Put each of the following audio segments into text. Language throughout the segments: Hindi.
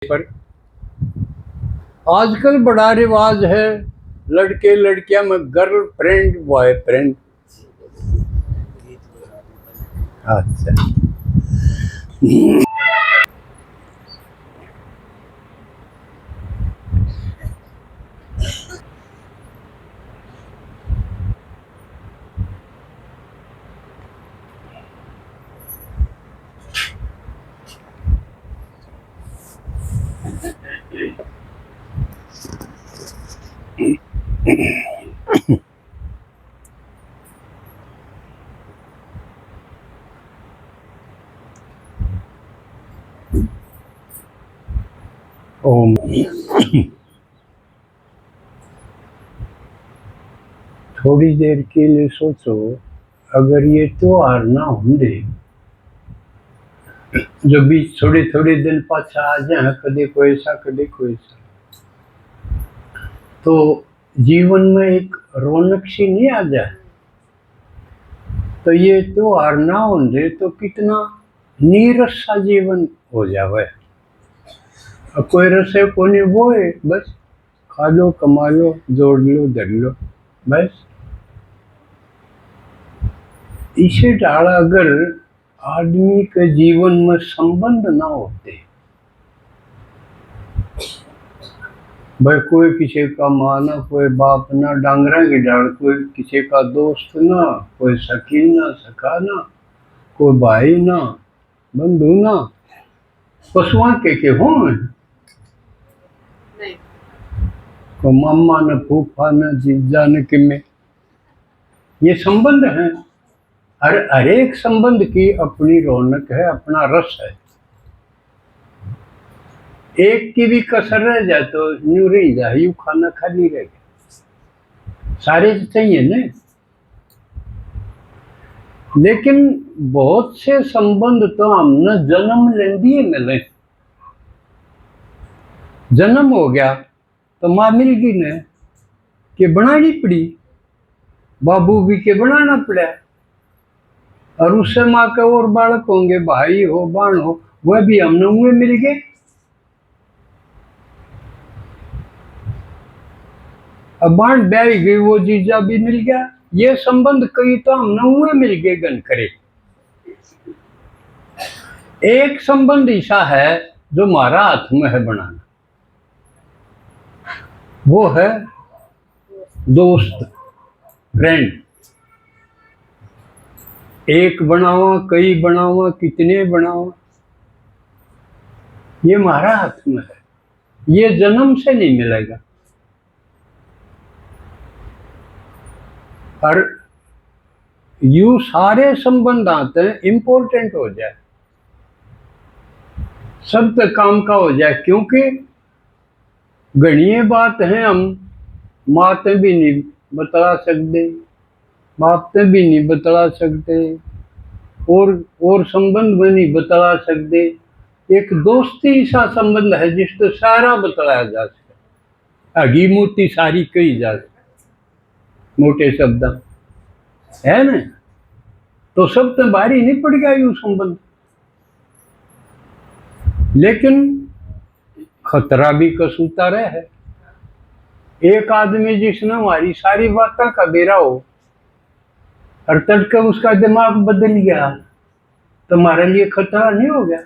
पर आजकल बड़ा रिवाज है लड़के लड़कियां में गर्लफ्रेंड बॉयफ्रेंड। अच्छा। ओम। थोड़ी देर के लिए सोचो, अगर ये त्योहार ना होंगे जो बीच थोड़े थोड़े दिन पाछा आ जाए, कदे कोई सा कदे कोई सा, तो जीवन में एक रौनक सी नहीं आ जाए। तो ये त्योहार ना होंगे तो कितना नीरस सा जीवन हो जावे। अब कोई रसे को नहीं, वो है बस खा लो कमा लो जोड़ लो धर लो बस। इसे डाला अगर आदमी के जीवन में संबंध ना होते, भाई कोई किसी का माँ ना, कोई बाप ना, डांगरा की डाल कोई किसी का दोस्त ना, कोई सखी ना सखा ना, कोई भाई ना बंधु ना, पशुआ के हों को मामा न फूफा न जीजा न किमे, ये संबंध है। हर एक संबंध की अपनी रौनक है, अपना रस है। एक की भी कसर रह जाए तो न्यू रही जाए, यू खाना खाली रह गया, सारे चाहिए ना। लेकिन बहुत से संबंध तो हमने जन्म ले दिए मिले। जन्म हो गया तो माँ मिल गई ने कि बनानी पड़ी, बाबू भी के बनाना पड़ा, और उससे माँ के और बालक होंगे, भाई हो बाण हो, वह भी हमने उन्हें मिल गए। अब बाण ब्याह गई, वो जीजा भी मिल गया। ये संबंध कई तो हमने उन्हें मिल गए गन करे। एक संबंध ऐसा है जो हमारा हाथ में है बनाना, वो है दोस्त, फ्रेंड। एक बनावा, कई बनावा, कितने बनावा, ये हमारा हाथ में है, ये जन्म से नहीं मिलेगा। और यू सारे संबंध आते हैं इंपॉर्टेंट हो जाए, सब तक काम का हो जाए, क्योंकि गणीय बात है हम माते भी नहीं बतला सकते, बापते भी नहीं बतला सकते, और संबंध में नहीं बतला सकते। एक दोस्ती सा संबंध है जिसको सारा बतलाया जा सके, अगी मोती सारी कही जा सके, मोटे शब्द है ना। तो सब तो भारी नहीं पड़ गया यू संबंध, लेकिन खतरा भी कसूता रहे है। एक आदमी जिसने हमारी सारी बातें का बेरा हो और तड़के उसका दिमाग बदल गया, तो हमारे लिए खतरा नहीं हो गया।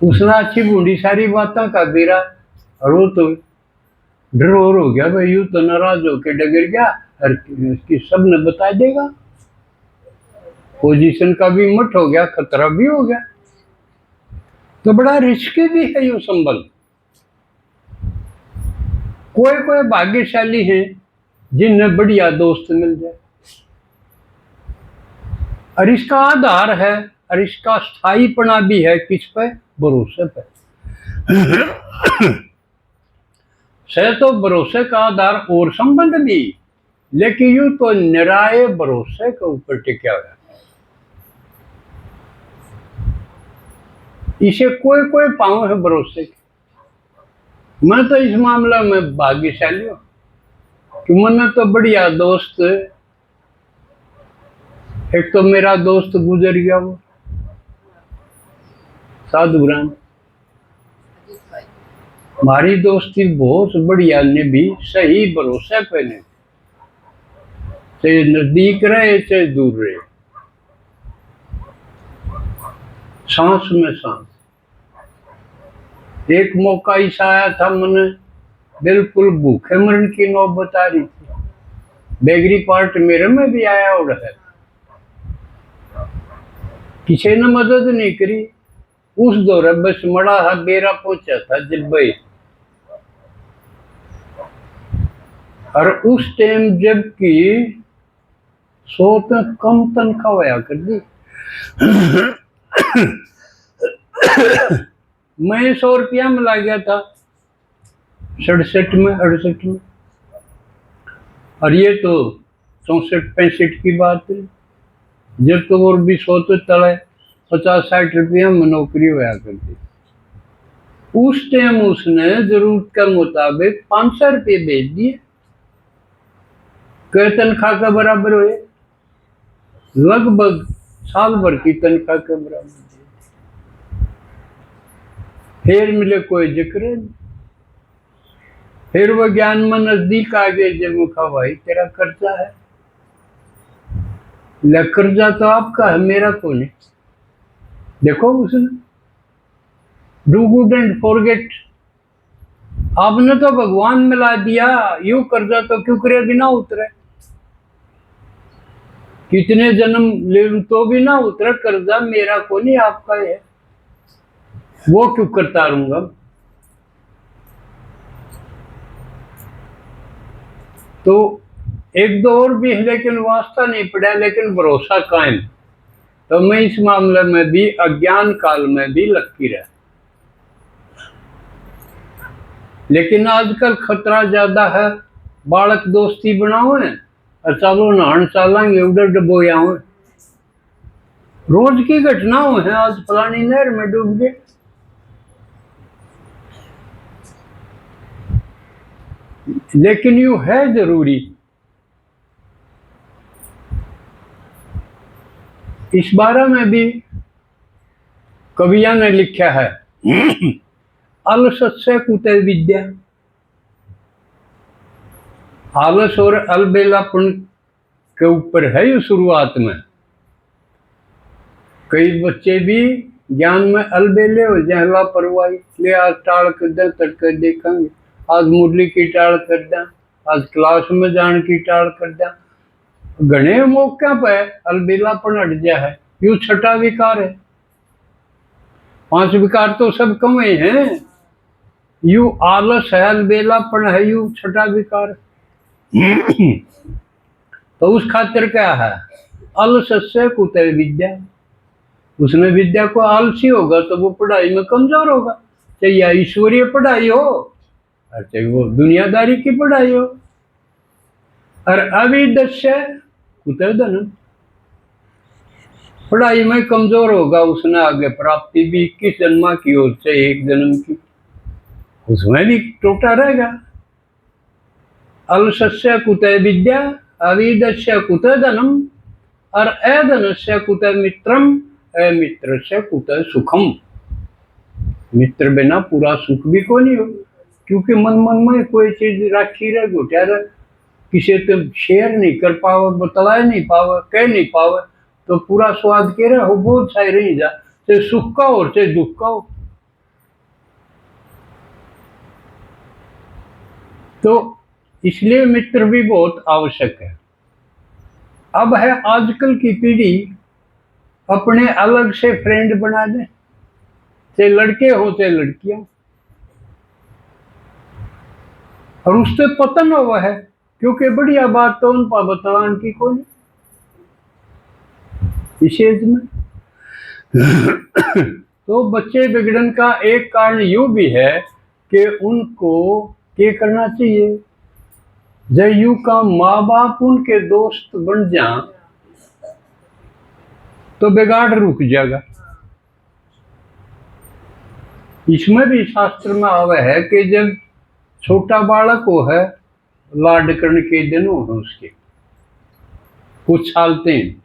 उसने अच्छी बूढ़ी सारी बातें का बेरा, और वो तो ड्रोर हो गया, भाई यू तो नाराज होके डगर गया और इसकी सब ने बता देगा। पोजीशन का भी मट हो गया, खतरा भी हो गया। तो बड़ा रिस्की भी है ये संबंध। कोई कोई भाग्यशाली हैं जिन्हें बढ़िया दोस्त मिल जाए, और इसका आधार है, और इसका स्थायीपना भी है किस पे? भरोसे पे। से तो भरोसे का आधार और संबंध भी, लेकिन यूं तो निराये भरोसे के ऊपर टिका हुआ। इसे कोई कोई पाँव है भरोसे की। मैं तो इस मामले में भाग्यशाली हूं कि मैंने तो बढ़िया दोस्त, एक तो मेरा दोस्त गुजर गया वो साधुराम, हमारी दोस्ती बहुत बढ़िया ने भी सही भरोसे पे ने, चाहे नजदीक रहे चाहे दूर रहे, सांस में सांस। एक मौका ऐसा आया था, मैंने बिल्कुल भूखे मरण की नौबत आ रही थी, बेगरी पार्ट मेरे में भी आया और है, किसी ने मदद नहीं करी। उस दौरे बस मड़ा हा बेरा पहुंचा था जिब्बई, और उस टाइम जबकि 100 तक कम तनख्वाह होया कर दी। मैं 100 रुपया में ला गया था 67 में 68 में, और ये तो 64-65 की बात है, जब तो और भी 100 तो तले 50-60 रुपया में नौकरी होया करती। उस टाइम उसने जरूरत के मुताबिक 500 रुपये भेज दिए, कई तनख्वाह के बराबर हुए, लगभग साल भर की तनख्वाह के बराबर। फिर मिले कोई जिक्र नहीं। फिर वो ज्ञान में नजदीक आ गए, जब वो कहा भाई तेरा कर्जा है, ले कर्जा तो आपका है, मेरा तो नहीं। देखो उसने डू गुड एंड फॉरगेट, आपने तो भगवान में ला दिया, यू कर्जा तो क्यों करे बिना उतरे, कितने जन्म ले लूं तो भी ना उतरे कर्जा, मेरा को नहीं आपका है, वो क्यों करता रहूंगा। तो एक दो और भी है, लेकिन वास्ता नहीं पड़ा, लेकिन भरोसा कायम। तो मैं इस मामले में भी अज्ञान काल में भी लकी रहा, लेकिन आजकल खतरा ज्यादा है। बालक दोस्ती बनाओ है और चलो नहान चालेंगे, उधर डबोया हो, रोज की घटनाओं है, आज फलानी नहर में डूब गए। लेकिन यू है जरूरी, इस बारे में भी कविया ने लिखा है, अलस से कुते विद्या। आलस और अलबेलापन के ऊपर है ये शुरुआत में। कई बच्चे भी ज्ञान में अलबेले हो जाए, लापरवाही, ले आज टाल कर दे, तड़के देखेंगे, आज मुरली की टाल कर दें, आज क्लास में जान की टाल कर दें, घने मौके पे अलबेलापन हट गया है। यू छठा विकार है, 5 विकार तो सब कमे हैं, यू आलस है, अलबेलापन है, यू छठा विकार। तो उस खातिर क्या है, अलसस्य कुतः विद्या। उसने विद्या को आलसी होगा तो वो पढ़ाई में कमजोर होगा, चाहे ईश्वरीय पढ़ाई हो और चाहे वो दुनियादारी की पढ़ाई हो। और अविदस्य कुतः धनम, पढ़ाई में कमजोर होगा, उसने आगे प्राप्ति भी 21 जन्म की हो चाहे 1 जन्म की, उसमें भी टोटा रहेगा। अलसस्य कुतः विद्या, अविदस्य कुतः धनम, और अधनस्य कुतः मित्रम, अमित्रस्य कुतः सुखम। मित्र बिना पूरा सुख भी को नहीं हो, क्योंकि मन मन में कोई चीज राखी रहे, घुटिया रहे, किसी तो शेयर नहीं कर पावे, बतला नहीं पावे, कह नहीं पावे, तो पूरा स्वाद के रहे हो बहुत सारे रही जा, चाहे सुख का हो चाहे दुख का हो। तो इसलिए मित्र भी बहुत आवश्यक है। अब है आजकल की पीढ़ी अपने अलग से फ्रेंड बना दे, चाहे लड़के हो चाहे लड़कियां, और उससे पतन हुआ है, क्योंकि बढ़िया बात तो उन पर बतलान की कोई विशेष में। तो बच्चे बिगड़न का एक कारण यू भी है कि उनको क्या करना चाहिए, जब यू का माँ बाप उनके दोस्त बन जा तो बिगाड़ रुक जाएगा। इसमें भी शास्त्र में आवे है कि जब छोटा बालक हो है, लाड करने के दिन हो उसके कुछ साल तक,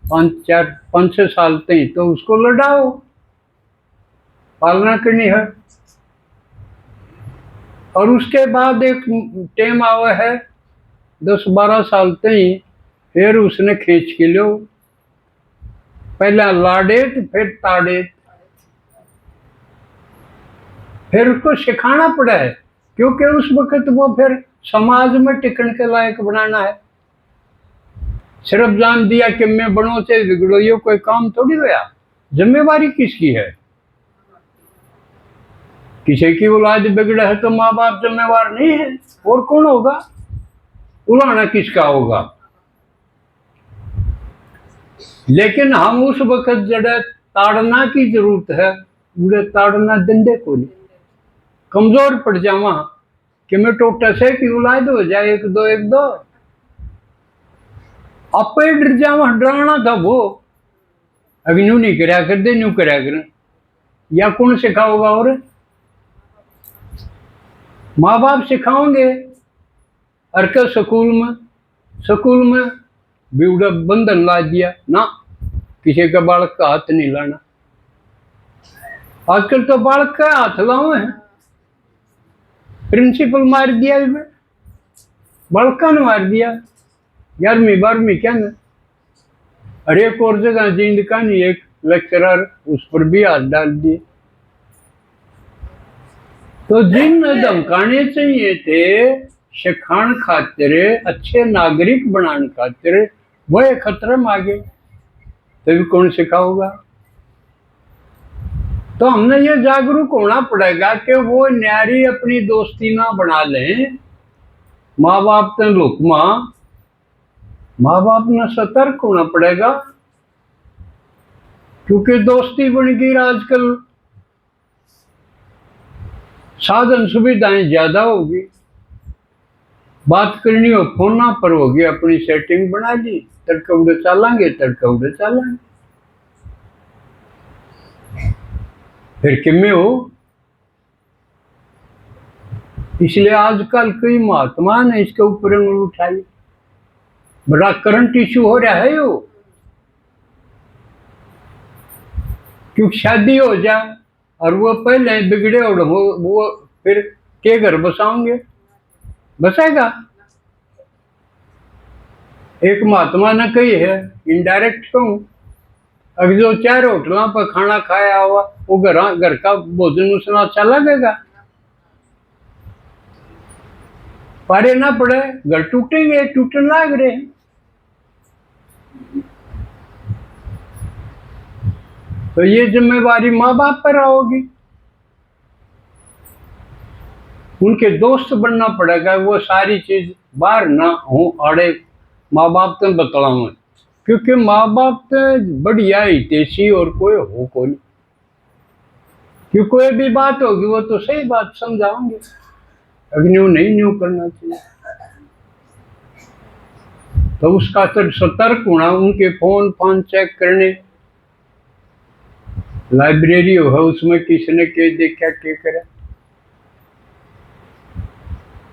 5-6 साल तक, तो उसको लड़ाओ, पालना करनी है। और उसके बाद एक टाइम आवा है 10-12 साल तई, फिर उसने खींच के लो, पहला लाडेत फिर ताडेत, फिर उसको सिखाना पड़ा है, क्योंकि उस वक्त वो फिर समाज में टिकने के लायक बनाना है। सिर्फ जान दिया कि मैं बड़ों से बिगड़ो, ये कोई काम थोड़ी होया। जिम्मेवारी किसकी है? किसी की औलाद बिगड़ा है तो माँ बाप जिम्मेवार नहीं है, और कौन होगा? उड़ाना किसका होगा? लेकिन हम उस वक्त जड़े ताड़ना की जरूरत है, उड़े ताड़ना दंडे को नहीं, कमजोर पड़ जावा कि मैं टोटा से की औलाद हो जाए, एक दो आप डर जावा। डराना था वो, अभी न्यू नहीं कराया कर दे, न्यू कराया कर, या कौन सिखाओगा? और माँ बाप सिखाओगे। और के स्कूल में भी उड़ा बंधन ला दिया ना, किसी का बालक का हाथ नहीं लाना। आजकल तो बालक का हाथ लाओ है, प्रिंसिपल मार दिया, इसमें बालक का ने मार दिया, 11वीं 12वीं क्या ना। अरे एक और जगह जींद का नहीं, एक लेक्चरर उस पर भी हाथ डाल दिए। तो जिन धमकाने चाहिए थे सिखाने खातिर, अच्छे नागरिक बनाने खातिर, वह खतरे में आ गए, तभी कौन सिखाओगा? तो हमने ये जागरूक होना पड़ेगा कि वो न्यारी अपनी दोस्ती ना बना लें। माँ बाप ने लुकमा, माँ बाप ने सतर्क होना पड़ेगा, क्योंकि दोस्ती बन गई आजकल, साधन सुविधाएं ज्यादा होगी, बात करनी हो फोन पर होगी, अपनी सेटिंग बना ली, तड़कौड़े चलेंगे, फिर किमें हो। इसलिए आजकल कई महात्मा ने इसके ऊपर उंगली उठाई, बड़ा करंट इशू हो रहा है यो। क्योंकि शादी हो जाए और वो पहले बिगड़े और वो फिर के घर बसाओगे? बसाएगा? एक महात्मा ने कही है, इनडायरेक्ट कहूं, अगर जो 4 होटलों पर खाना खाया हुआ, वो घर का भोजन उसना अच्छा लगेगा? पारे ना पड़े, घर टूटेंगे, टूटने लग रहे हैं। तो ये जिम्मेवारी माँ बाप पर आओगी, उनके दोस्त बनना पड़ेगा, वो सारी चीज बाहर ना हो अड़े माँ बाप तो बतलाऊ, क्योंकि माँ बाप तो बढ़िया ही तेजी और कोई हो को नहीं, क्यों कोई भी बात होगी वो तो सही बात समझाओगे, अगर न्यू नहीं न्यू करना चाहिए। तो उसका तो सतर्क होना, उनके फोन चेक करने, लाइब्रेरी हो उसमें किसने के देखा के करा,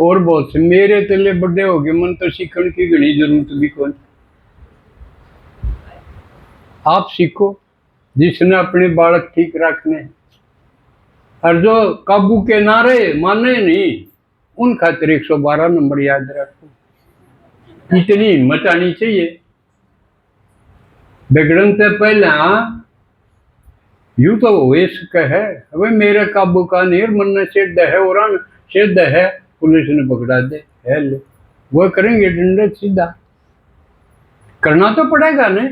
और बहुत से मेरे तले बड़े हो गए, मन तो सीखने की घनी जरूरत भी कौन। आप सीखो, जिसने अपने बालक ठीक रखने हैं, और जो काबू के ना रहे, माने नहीं, उन खातिर 112 नंबर याद रखो। इतनी हिम्मत आनी चाहिए। बिगड़न से पहले यूं तो हो सके है, अबे मेरे काबू का नहीं, मन सिद्ध है और सिद्ध है, पुलिस ने पकड़ा दे है ले, वो करेंगे डंडे सीधा, करना तो पड़ेगा ना।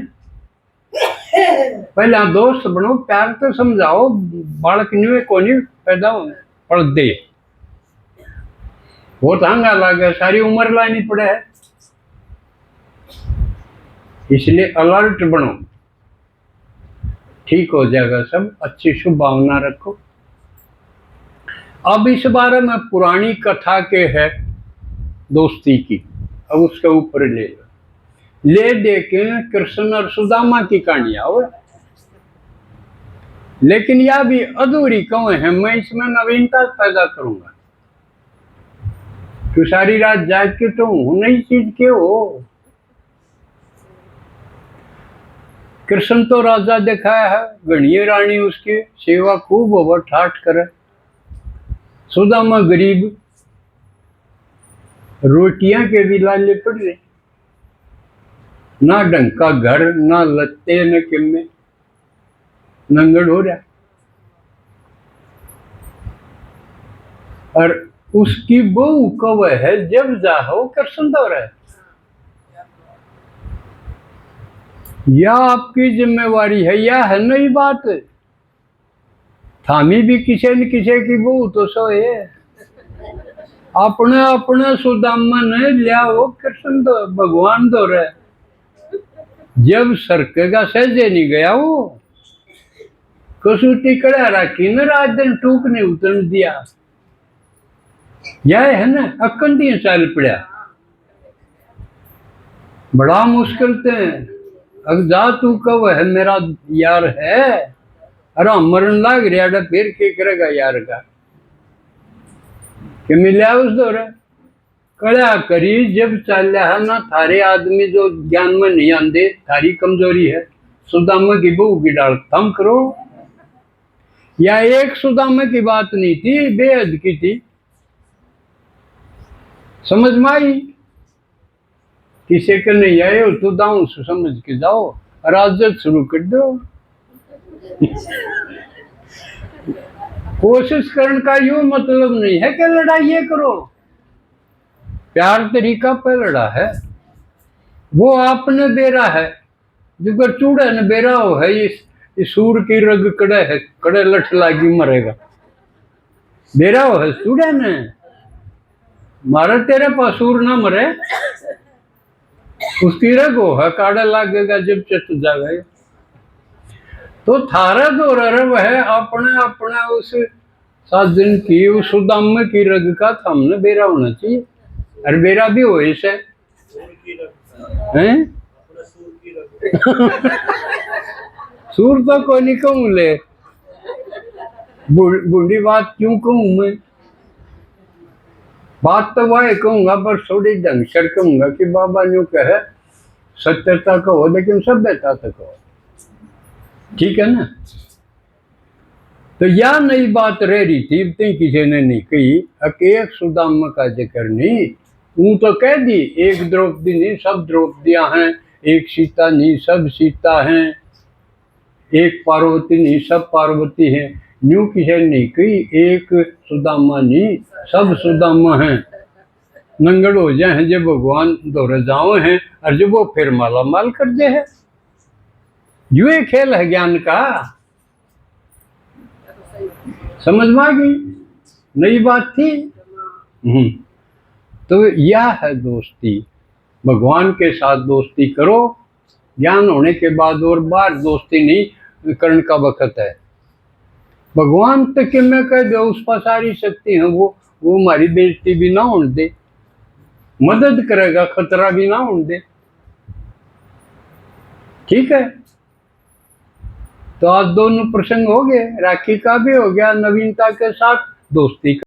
पहले दोस्त बनो, प्यार तो समझाओ, बालक न्यू को नहीं पैदा हो पढ़ दे, वो तांगा लागे, सारी उम्र लानी पड़े है। इसलिए अलर्ट बनो, ठीक हो जाएगा सब, अच्छी शुभ भावना रखो। अब इस बारे में पुरानी कथा के है दोस्ती की, अब उसके ऊपर ले देखे कृष्ण और सुदामा की कहानियां हो, लेकिन यह भी अधूरी क्यों है, मैं इसमें नवीनता पैदा करूंगा। तो सारी रात जाग के तो नई चीज के हो। कृष्ण तो राजा दिखाया है, गणिये रानी उसकी सेवा खूब होवर ठाठ करे, सुदामा गरीब रोटियां के भी लाले पड़ रहे, ना ढंग का घर, ना लत्ते, न किम्मे, नंगड़ हो रहा। और उसकी बहू कव है जब जाहो कर सुंदर रहा है। या आपकी जिम्मेवारी है, या है नई बात, थामी भी किसी न किसी की बहू तो सो है। अपने अपने सुदामन लिया वो कृष्ण तो भगवान दो रहे, जब सरकेगा सहजे नहीं गया वो, कसौटी कड़ा राखी न रात दिन टूक नहीं उतर दिया। यह है ना अक्कन दिए चाल पड़ा, बड़ा मुश्किल थे। अगर जा तू कब है मेरा यार है, अरे मरण लाग रहा फिर के करेगा यार का, कि मिला उस दौर कड़ा करी जब चल है ना। थारे आदमी जो ज्ञान में नहीं आते, थारी कमजोरी है, सुदामा की बहू की डाल थम करो। या एक सुदामा की बात नहीं थी, बेहद की थी, समझ में आई। किसी के नहीं आए हो तो दाऊ समझ के जाओ, राजत शुरू कर दो। कोशिश करने का यूं मतलब नहीं है कि लड़ाई करो, प्यार तरीका पे लड़ा है। वो आपने बेरा है, जो कर चूड़ा ने बेरा हो है, इस सूर की रग कड़े है, कड़े लठ लागी मरेगा, बेरा हो है चूड़ा ने मारे, तेरे पास सूर ना मरे, उसकी रग हो है, काड़ा लागेगा जब चत जाएगा। तो थारा जो रव है अपने अपना उस साजन की, उस सुदाम की रग का हमने बेरा होना चाहिए, और बेरा भी हो इसे हैं। सूर तो कोई नहीं कहूँ ले, बूढ़ी बात क्यों कहूँ मैं, बात तो वह कहूंगा पर थोड़ी ढंग से कहूंगा कि बाबा यूं कहे सत्यता कहो लेकिन सभ्यता तो कहो, ठीक है ना। तो यह नई बात रह रही थी, इतनी किसी ने नहीं कही। एक सुदामा का जिक्र नहीं, तू तो कह दी, एक द्रौपदी नहीं सब द्रौपदियां हैं, एक सीता नहीं सब सीता हैं, एक पार्वती नहीं सब पार्वती हैं, न्यू किसी ने नहीं कही एक सुदामा नहीं सब सुदामा हैं। नंगड़ हो जाए जब भगवान दौरे जाओ हैं, और जब वो फिर माला माल कर दे है, ये खेल है ज्ञान का। समझ में आ गई, नई बात थी। तो यह है दोस्ती, भगवान के साथ दोस्ती करो, ज्ञान होने के बाद और बार दोस्ती नहीं करने का वक्त है। भगवान तक कि मैं कह दो उस पर सारी शक्ति है, वो हमारी बेइज्जती भी ना होने दे, मदद करेगा, खतरा भी ना होने दे, ठीक है। तो आज दोनों प्रसंग हो गए, राखी का भी हो गया, नवीनता के साथ दोस्ती का।